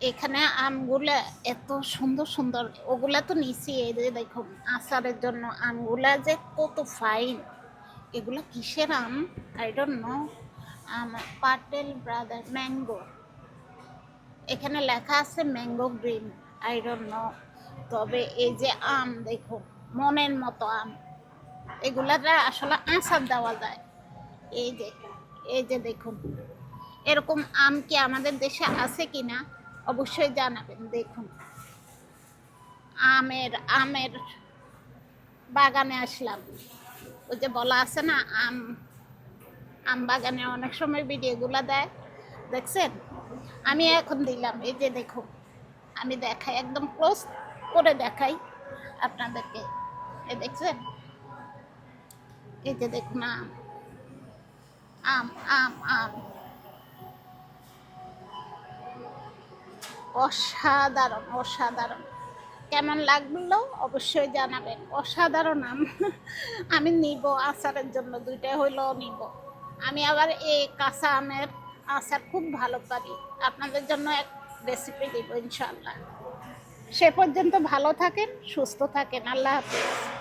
এখানে আমগুলা এত সুন্দর সুন্দর, ওগুলা তো নিচে এই যে দেখুন আচারের জন্য আমগুলা যে কত ফাইন। এগুলো কিসের আম? I don't know. Patel brother mango, এখানে লেখা আছে mango green, I don't know. তবে এই যে আম দেখুন, মনের মতো আম, এগুলাতে আসলে আচার দেওয়া যায়। এই যে, এই যে দেখুন, এরকম আম কি আমাদের দেশে আছে কিনা অবশ্যই জানাবেন। দেখুন, আমের আমের বাগানে আসলাম। ওই যে বলা আছে না, আম আম বাগানে অনেক সময় ভিডিওগুলো দেয়, দেখছেন? আমি এখন দিলাম, এই যে দেখুন, আমি দেখাই, একদম ক্লোজ করে দেখাই আপনাদেরকে। এ দেখছেন? এই যে দেখুন আম, আম আম আম, অসাধারণ অসাধারণ। কেমন লাগলো অবশ্যই জানাবেন। অসাধারণ আম। আমি নিব আচারের জন্য, দুইটা হইলেও নিব। আমি আবার এই কাঁচা আমের আচার খুব ভালো পারি। আপনাদের জন্য এক রেসিপি দিব ইনশাল্লাহ। সে পর্যন্ত ভালো থাকেন, সুস্থ থাকেন। আল্লাহ হাফেজ।